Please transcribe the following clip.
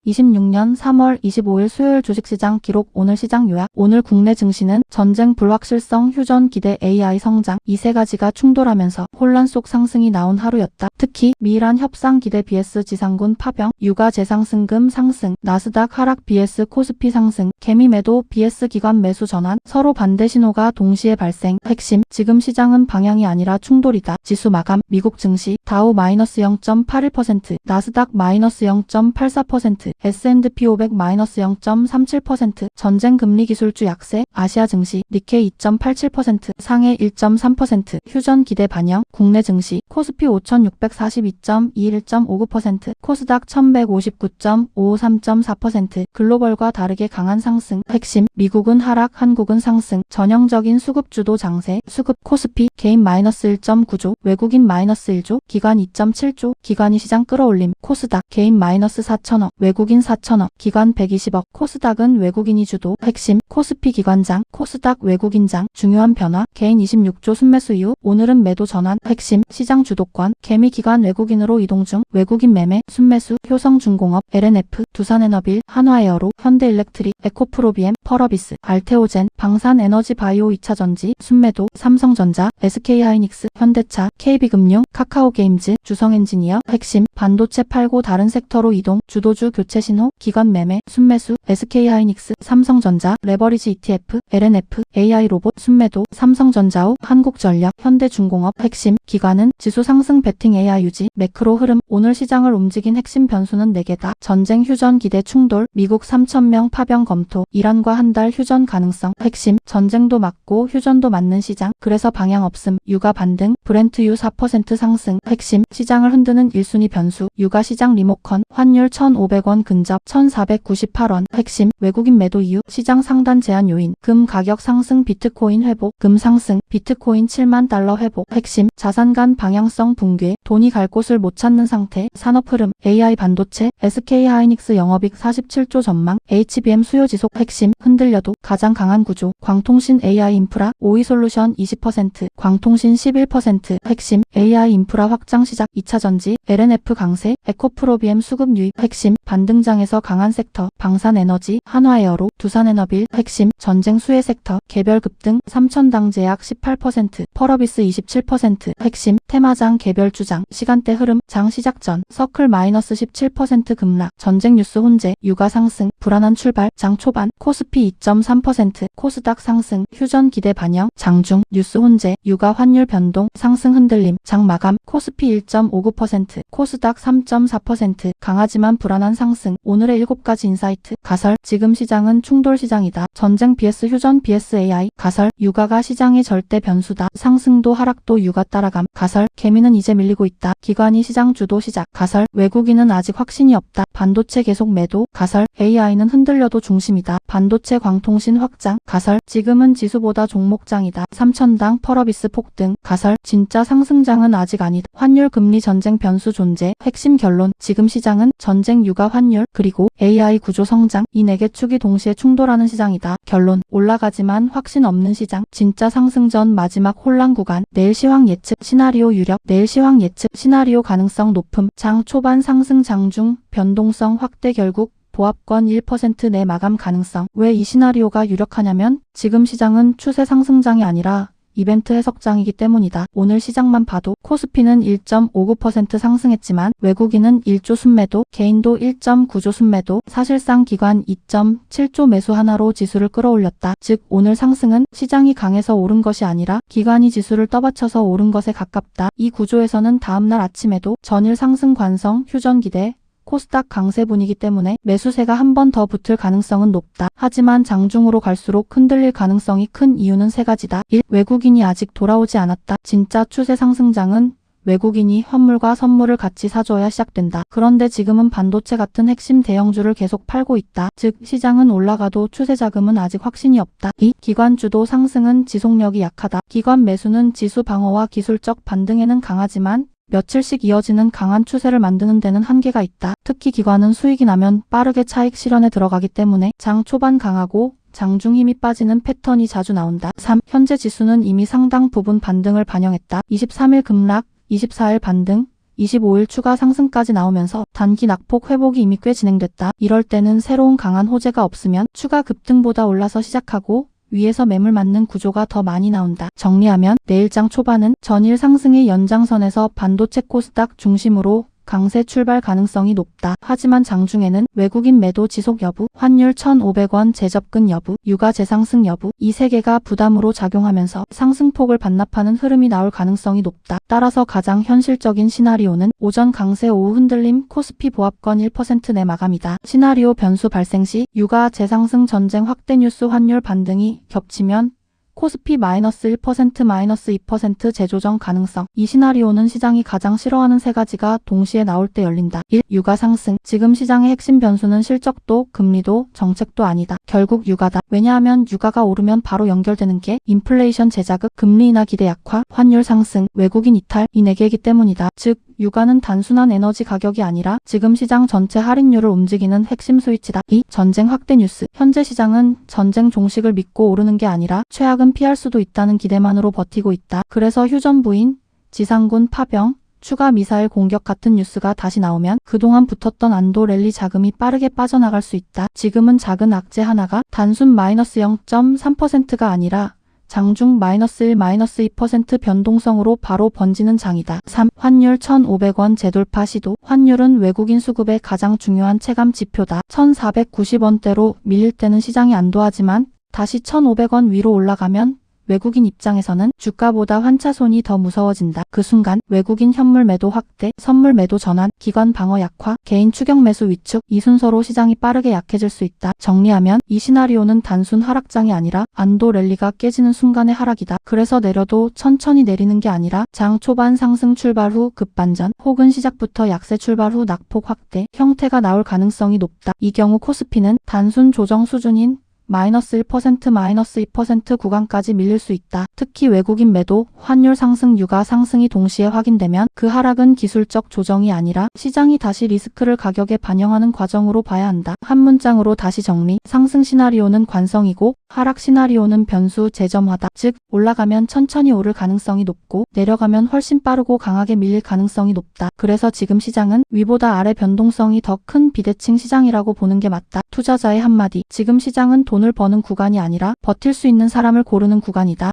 2026년 3월 25일 수요일 주식시장 기록. 오늘 시장 요약. 오늘 국내 증시는 전쟁 불확실성, 휴전 기대, AI 성장 이 세 가지가 충돌하면서 혼란 속 상승이 나온 하루였다. 특히 미란 협상 기대 vs 지상군 파병, 유가 재상승금 상승, 나스닥 하락 vs 코스피 상승, 개미 매도 vs 기관 매수 전환, 서로 반대 신호가 동시에 발생. 핵심, 지금 시장은 방향이 아니라 충돌이다. 지수 마감. 미국 증시 다우 마이너스 0.81%, 나스닥 마이너스 0.84%, S&P 500 마이너스 0.37%, 전쟁 금리 기술주 약세. 아시아 증시 니케이 2.87%, 상해 1.3%, 휴전 기대 반영. 국내 증시 코스피 5642.21.59%, 코스닥 1159.53.4%, 글로벌과 다르게 강한 상승. 핵심, 미국은 하락, 한국은 상승. 전형적인 수급주도 장세. 수급, 코스피 개인 마이너스 1.9조, 외국인 마이너스 1조, 기관 2.7조, 기관이 시장 끌어올림. 코스닥 개인 마이너스 4천억, 외국인 4천억, 기관 120억. 코스닥은 외국인이 주도. 핵심, 코스피 기관장, 코스닥 외국인장. 중요한 변화, 개인 26조 순매수 이후 오늘은 매도 전환. 핵심, 시장 주도권, 개미 기관 외국인으로 이동 중. 외국인 매매, 순매수. 효성중공업, LNF, 두산에너빌, 한화에어로, 현대일렉트릭, 에코프로비엠, 펄어비스, 알테오젠, 방산에너지 바이오 2차전지, 순매도. 삼성전자, SK하이닉스, 현대차, KB금융, 카카오게임즈, 주성엔지니어. 핵심, 반도체 팔고 다른 섹터로 이동. 주도주 교체 신호, 기관 매매, 순매수. SK하이닉스, 삼성전자, 레버리지 ETF, LNF, AI 로봇, 순매도. 삼성전자우, 한국전력, 현대중공업. 핵심, 기관은 지수 상승 베팅 AI 유지. 매크로 흐름. 오늘 시장을 움직인 핵심 변수는 4개다. 전쟁 휴전 기대 충돌, 미국 3,000명 파병 검토, 이란과 한 달 휴전 가능성. 핵심, 전쟁도 맞고 휴전도 맞는 시장. 그래서 방향 없음. 유가 반등, 브렌트유 4% 상승. 핵심, 시장을 흔드는 1순위 변수. 유가 시장 리모컨, 환율 1,500원 근접, 1,498원. 핵심, 외국인 매도 이유, 시장 상단 제한 요인. 금 가격 상승, 비트코인 회복. 금 상승, 비트코인 7만 달러 회복. 핵심, 자산 간 방향성 붕괴, 돈이 갈 곳을 못 찾는 상태. 산업 흐름, AI 반도체, SK하이닉스 영업이익 47조 전망, HBM 수요 지속. 핵심, 흔들려도 가장 강한 구조. 광통신 AI 인프라, 오이솔루션 20%, 광통신 11%. 핵심, AI 인프라 확장 시작. 2차전지, LNF 강세, 에코프로비엠 수급 유입. 핵심, 반등장에서 강한 섹터, 방산에너지, 한화에어로, 두산에너빌. 핵심, 전쟁 수혜 섹터, 개별 급등, 삼천당 제약 18%, 펄어비스 27%. 핵심, 테마장 개별 주장, 시간대 흐름, 장 시작 전, 서클 마이너스 17% 급락, 전쟁 뉴스 혼재, 유가 상승, 불안한 출발, 장 초반, 코스피 2.3%, 코스닥 상승, 휴전 기대 반영, 장중, 뉴스 혼재, 유가 환율 변동, 상승 흔들림, 장 마감, 코스피 1.59%, 코스닥 3.4%, 강하지만 불안한 상승. 오늘의 7가지 인사이트. 가설, 지금 시장은 충돌 시장이다. 전쟁 vs 휴전 vs AI. 가설, 유가가 시장의 절대 변수다. 상승도 하락도 유가 따라감. 가설, 개미는 이제 밀리고 있다. 기관이 시장 주도 시작. 가설, 외국인은 아직 확신이 없다. 반도체 계속 매도. 가설, AI는 흔들려도 중심이다. 반도체 광통신 확장. 가설, 지금은 지수보다 종목장이다. 3천당 펄어비스 폭등. 가설, 진짜 상승장은 아직 아니다. 환율 금리 전쟁 변수 존재. 핵심 결론, 지금 시장은 전쟁 유가 환율 그리고 AI 구조 성장 이 4개 축이 동시에 충돌하는 시장이다. 결론, 올라가지만 확신 없는 시장. 진짜 상승 전 마지막 혼란 구간. 내일 시황 예측 시나리오 유력. 내일 시황 예측 시나리오 가능성 높음. 장 초반 상승, 장중 변동성 확대. 결국 보합권 1% 내 마감 가능성. 왜 이 시나리오가 유력하냐면 지금 시장은 추세 상승장이 아니라 이벤트 해석장이기 때문이다. 오늘 시장만 봐도 코스피는 1.59% 상승했지만 외국인은 1조 순매도, 개인도 1.9조 순매도, 사실상 기관 2.7조 매수 하나로 지수를 끌어올렸다. 즉 오늘 상승은 시장이 강해서 오른 것이 아니라 기관이 지수를 떠받쳐서 오른 것에 가깝다. 이 구조에서는 다음날 아침에도 전일 상승 관성, 휴전 기대, 코스닥 강세 분위기 때문에 매수세가 한 번 더 붙을 가능성은 높다. 하지만 장중으로 갈수록 흔들릴 가능성이 큰 이유는 3가지다. 1. 외국인이 아직 돌아오지 않았다. 진짜 추세 상승장은 외국인이 현물과 선물을 같이 사줘야 시작된다. 그런데 지금은 반도체 같은 핵심 대형주를 계속 팔고 있다. 즉 시장은 올라가도 추세 자금은 아직 확신이 없다. 2. 기관 주도 상승은 지속력이 약하다. 기관 매수는 지수 방어와 기술적 반등에는 강하지만 며칠씩 이어지는 강한 추세를 만드는 데는 한계가 있다. 특히 기관은 수익이 나면 빠르게 차익 실현에 들어가기 때문에 장 초반 강하고 장중 힘이 빠지는 패턴이 자주 나온다. 3. 현재 지수는 이미 상당 부분 반등을 반영했다. 23일 급락, 24일 반등, 25일 추가 상승까지 나오면서 단기 낙폭 회복이 이미 꽤 진행됐다. 이럴 때는 새로운 강한 호재가 없으면 추가 급등보다 올라서 시작하고 위에서 매물 맞는 구조가 더 많이 나온다. 정리하면 내일장 초반은 전일 상승의 연장선에서 반도체 코스닥 중심으로 강세 출발 가능성이 높다. 하지만 장중에는 외국인 매도 지속 여부, 환율 1,500원 재접근 여부, 유가 재상승 여부 이 세 개가 부담으로 작용하면서 상승폭을 반납하는 흐름이 나올 가능성이 높다. 따라서 가장 현실적인 시나리오는 오전 강세 오후 흔들림 코스피 보합권 1% 내 마감이다. 시나리오 변수 발생 시 유가 재상승 전쟁 확대 뉴스 환율 반등이 겹치면 코스피 -1% -2% 재조정 가능성. 이 시나리오는 시장이 가장 싫어하는 세 가지가 동시에 나올 때 열린다. 1. 유가 상승. 지금 시장의 핵심 변수는 실적도 금리도 정책도 아니다. 결국 유가다. 왜냐하면 유가가 오르면 바로 연결되는 게 인플레이션 재자극, 금리 인하 기대 약화, 환율 상승, 외국인 이탈 이 네 개이기 때문이다. 즉 유가는 단순한 에너지 가격이 아니라 지금 시장 전체 할인율을 움직이는 핵심 스위치다. 2. 전쟁 확대 뉴스. 현재 시장은 전쟁 종식을 믿고 오르는 게 아니라 최악은 피할 수도 있다는 기대만으로 버티고 있다. 그래서 휴전부인, 지상군 파병, 추가 미사일 공격 같은 뉴스가 다시 나오면 그동안 붙었던 안도 랠리 자금이 빠르게 빠져나갈 수 있다. 지금은 작은 악재 하나가 단순 -0.3%가 아니라 장중 -1, -2% 변동성으로 바로 번지는 장이다. 3. 환율 1,500원 재돌파 시도. 환율은 외국인 수급의 가장 중요한 체감 지표다. 1,490원대로 밀릴 때는 시장이 안도하지만 다시 1,500원 위로 올라가면 외국인 입장에서는 주가보다 환차손이 더 무서워진다. 그 순간 외국인 현물 매도 확대, 선물 매도 전환, 기관 방어 약화, 개인 추격 매수 위축 이 순서로 시장이 빠르게 약해질 수 있다. 정리하면 이 시나리오는 단순 하락장이 아니라 안도 랠리가 깨지는 순간의 하락이다. 그래서 내려도 천천히 내리는 게 아니라 장 초반 상승 출발 후 급반전 혹은 시작부터 약세 출발 후 낙폭 확대 형태가 나올 가능성이 높다. 이 경우 코스피는 단순 조정 수준인 -1%, -2% 구간까지 밀릴 수 있다. 특히 외국인 매도, 환율 상승, 유가 상승이 동시에 확인되면 그 하락은 기술적 조정이 아니라 시장이 다시 리스크를 가격에 반영하는 과정으로 봐야 한다. 한 문장으로 다시 정리. 상승 시나리오는 관성이고 하락 시나리오는 변수 재점화다. 즉 올라가면 천천히 오를 가능성이 높고 내려가면 훨씬 빠르고 강하게 밀릴 가능성이 높다. 그래서 지금 시장은 위보다 아래 변동성이 더 큰 비대칭 시장이라고 보는 게 맞다. 투자자의 한마디. 지금 시장은 돈을 버는 구간이 아니라 버틸 수 있는 사람을 고르는 구간이다.